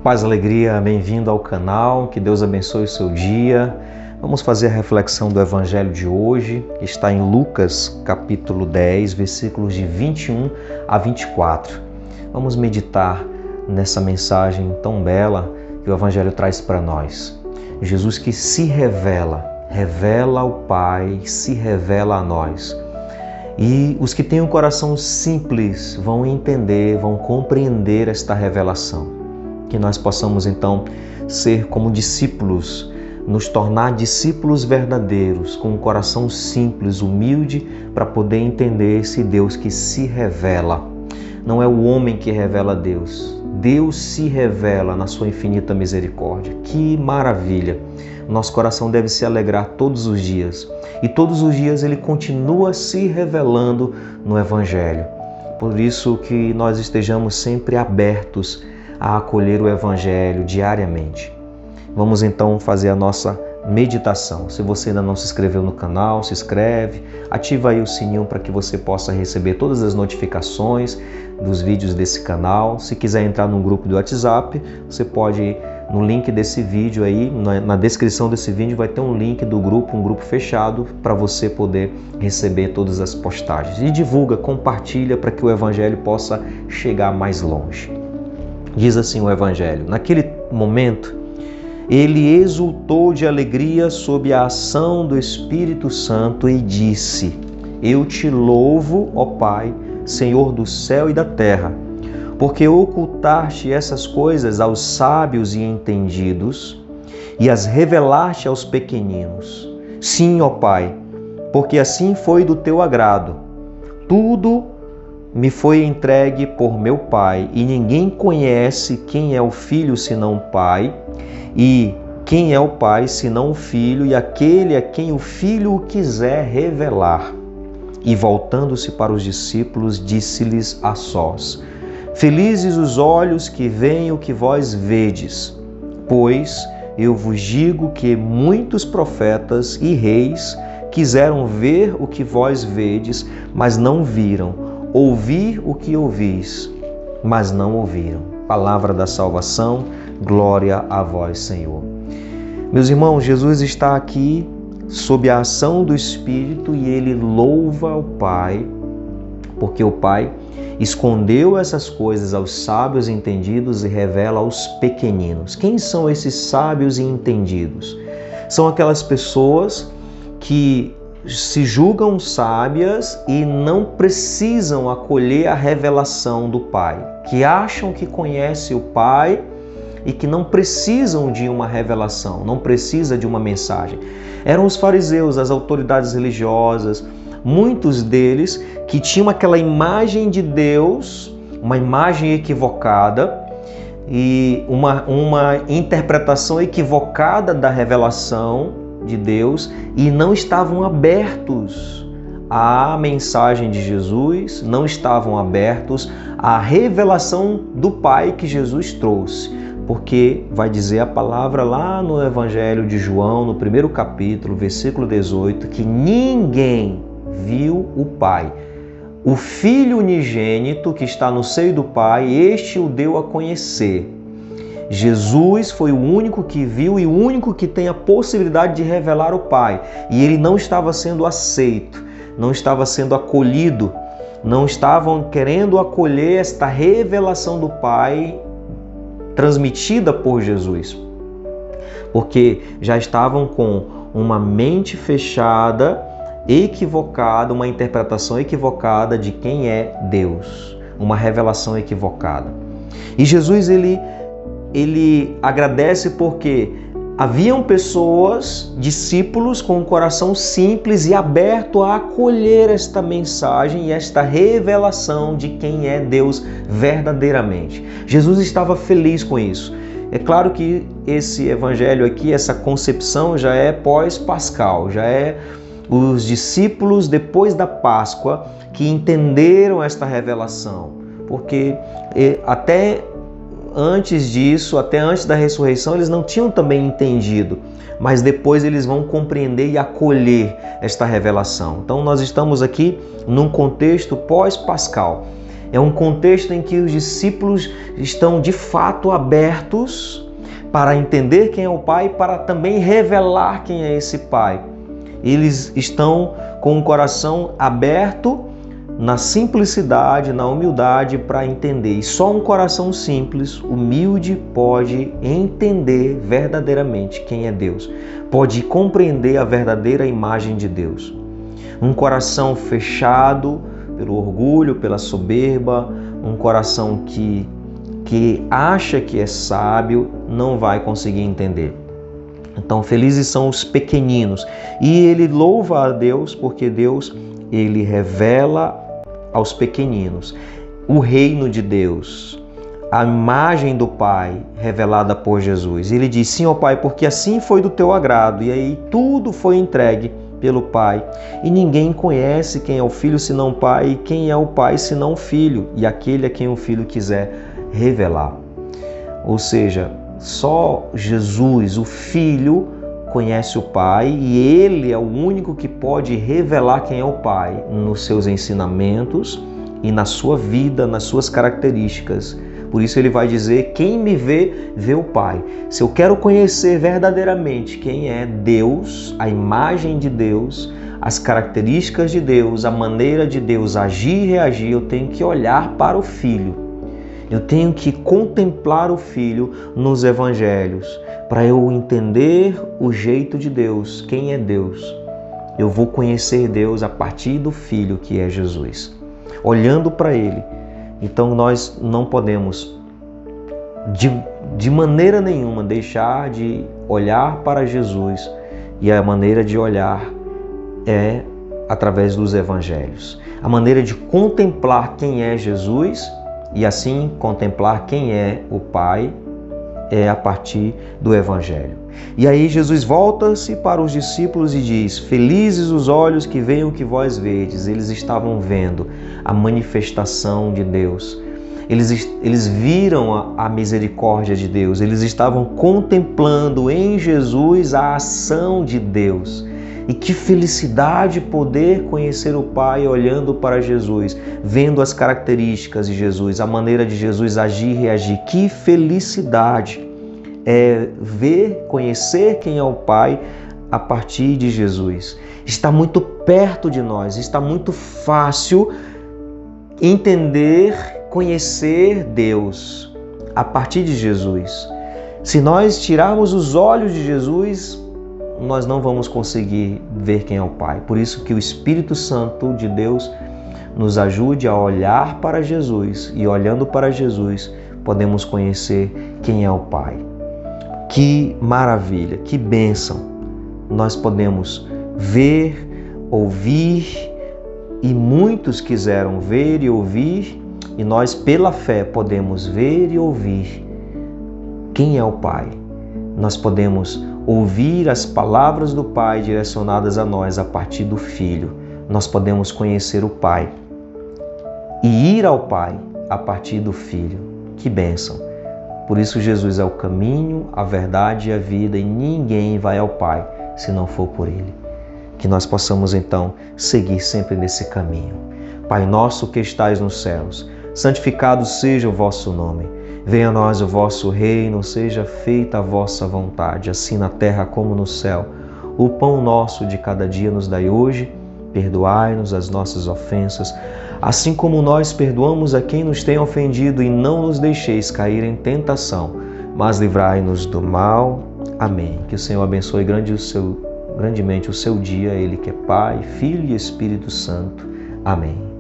Paz, alegria, bem-vindo ao canal, que Deus abençoe o seu dia. Vamos fazer a reflexão do Evangelho de hoje, que está em Lucas, capítulo 10, versículos de 21 a 24. Vamos meditar nessa mensagem tão bela que o Evangelho traz para nós. Jesus que se revela ao Pai, se revela a nós. E os que têm um coração simples vão entender, vão compreender esta revelação. Que nós possamos então ser como discípulos, nos tornar discípulos verdadeiros, com um coração simples, humilde, para poder entender esse Deus que se revela. Não é o homem que revela a Deus, Deus se revela na sua infinita misericórdia. Que maravilha! Nosso coração deve se alegrar todos os dias. E todos os dias Ele continua se revelando no Evangelho. Por isso que nós estejamos sempre abertos a acolher o Evangelho diariamente. Vamos então fazer a nossa meditação. Se você ainda não se inscreveu no canal, se inscreve, ativa aí o sininho para que você possa receber todas as notificações dos vídeos desse canal. Se quiser entrar no grupo do WhatsApp, você pode ir no link desse vídeo aí, na descrição desse vídeo vai ter um link do grupo, um grupo fechado, para você poder receber todas as postagens. E divulga, compartilha para que o Evangelho possa chegar mais longe. Diz assim o Evangelho: naquele momento, ele exultou de alegria sob a ação do Espírito Santo e disse: Eu te louvo, ó Pai, Senhor do céu e da terra, porque ocultaste essas coisas aos sábios e entendidos e as revelaste aos pequeninos. Sim, ó Pai, porque assim foi do teu agrado. Tudo me foi entregue por meu Pai, e ninguém conhece quem é o Filho senão o Pai, e quem é o Pai senão o Filho, e aquele a quem o Filho o quiser revelar. E voltando-se para os discípulos, disse-lhes a sós: Felizes os olhos que veem o que vós vedes, pois eu vos digo que muitos profetas e reis quiseram ver o que vós vedes, mas não viram, ouvir o que ouvis, mas não ouviram. Palavra da salvação, glória a vós, Senhor. Meus irmãos, Jesus está aqui sob a ação do Espírito e Ele louva o Pai, porque o Pai escondeu essas coisas aos sábios e entendidos e revela aos pequeninos. Quem são esses sábios e entendidos? São aquelas pessoas que se julgam sábias e não precisam acolher a revelação do Pai, que acham que conhecem o Pai e que não precisam de uma revelação, não precisa de uma mensagem. Eram os fariseus, as autoridades religiosas, muitos deles que tinham aquela imagem de Deus, uma imagem equivocada e uma interpretação equivocada da revelação de Deus e não estavam abertos à mensagem de Jesus, não estavam abertos à revelação do Pai que Jesus trouxe. Porque vai dizer a palavra lá no Evangelho de João, no primeiro capítulo, versículo 18, que ninguém viu o Pai. O Filho unigênito que está no seio do Pai, este o deu a conhecer. Jesus foi o único que viu e o único que tem a possibilidade de revelar o Pai. E ele não estava sendo aceito, não estava sendo acolhido, não estavam querendo acolher esta revelação do Pai transmitida por Jesus. Porque já estavam com uma mente fechada, equivocada, uma interpretação equivocada de quem é Deus, uma revelação equivocada. E Jesus, ele agradece porque haviam pessoas, discípulos com um coração simples e aberto a acolher esta mensagem e esta revelação de quem é Deus verdadeiramente. Jesus estava feliz com isso. É claro que esse evangelho aqui, essa concepção já é pós-pascal, já é os discípulos depois da Páscoa que entenderam esta revelação, porque até antes disso, até antes da ressurreição, eles não tinham também entendido, mas depois eles vão compreender e acolher esta revelação. Então nós estamos aqui num contexto pós-pascal. É um contexto em que os discípulos estão de fato abertos para entender quem é o Pai, para também revelar quem é esse Pai. Eles estão com o coração aberto na simplicidade, na humildade para entender. E só um coração simples, humilde, pode entender verdadeiramente quem é Deus. Pode compreender a verdadeira imagem de Deus. Um coração fechado pelo orgulho, pela soberba, um coração que acha que é sábio, não vai conseguir entender. Então, felizes são os pequeninos. E ele louva a Deus porque Deus, ele revela aos pequeninos o reino de Deus, a imagem do Pai revelada por Jesus. Ele diz: sim, ó Pai, porque assim foi do teu agrado. E aí tudo foi entregue pelo Pai. E ninguém conhece quem é o Filho senão o Pai, e quem é o Pai senão o Filho, e aquele a quem o Filho quiser revelar. Ou seja, só Jesus, o Filho, conhece o Pai, e Ele é o único que pode revelar quem é o Pai nos seus ensinamentos e na sua vida, nas suas características. Por isso ele vai dizer: quem me vê, vê o Pai. Se eu quero conhecer verdadeiramente quem é Deus, a imagem de Deus, as características de Deus, a maneira de Deus agir e reagir, eu tenho que olhar para o Filho. Eu tenho que contemplar o Filho nos Evangelhos, para eu entender o jeito de Deus, quem é Deus. Eu vou conhecer Deus a partir do Filho, que é Jesus. Olhando para Ele. Então nós não podemos, de maneira nenhuma, deixar de olhar para Jesus. E a maneira de olhar é através dos Evangelhos. A maneira de contemplar quem é Jesus e assim contemplar quem é o Pai é a partir do Evangelho. E aí Jesus volta-se para os discípulos e diz: felizes os olhos que veem o que vós vedes. Eles estavam vendo a manifestação de Deus. Eles viram a misericórdia de Deus. Eles estavam contemplando em Jesus a ação de Deus. E que felicidade poder conhecer o Pai olhando para Jesus, vendo as características de Jesus, a maneira de Jesus agir e reagir. Que felicidade é ver, conhecer quem é o Pai a partir de Jesus. Está muito perto de nós, está muito fácil entender, conhecer Deus a partir de Jesus. Se nós tirarmos os olhos de Jesus, nós não vamos conseguir ver quem é o Pai. Por isso que o Espírito Santo de Deus nos ajude a olhar para Jesus, e olhando para Jesus podemos conhecer quem é o Pai. Que maravilha, que bênção! Nós podemos ver, ouvir, e muitos quiseram ver e ouvir, e nós pela fé podemos ver e ouvir quem é o Pai. Nós podemos ouvir as palavras do Pai direcionadas a nós a partir do Filho. Nós podemos conhecer o Pai e ir ao Pai a partir do Filho. Que bênção! Por isso Jesus é o caminho, a verdade e a vida, e ninguém vai ao Pai se não for por Ele. Que nós possamos então seguir sempre nesse caminho. Pai nosso que estais nos céus, santificado seja o vosso nome. Venha a nós o vosso reino, seja feita a vossa vontade, assim na terra como no céu. O pão nosso de cada dia nos dai hoje, perdoai-nos as nossas ofensas, assim como nós perdoamos a quem nos tem ofendido, e não nos deixeis cair em tentação, mas livrai-nos do mal. Amém. Que o Senhor abençoe grandemente o seu dia, Ele que é Pai, Filho e Espírito Santo. Amém.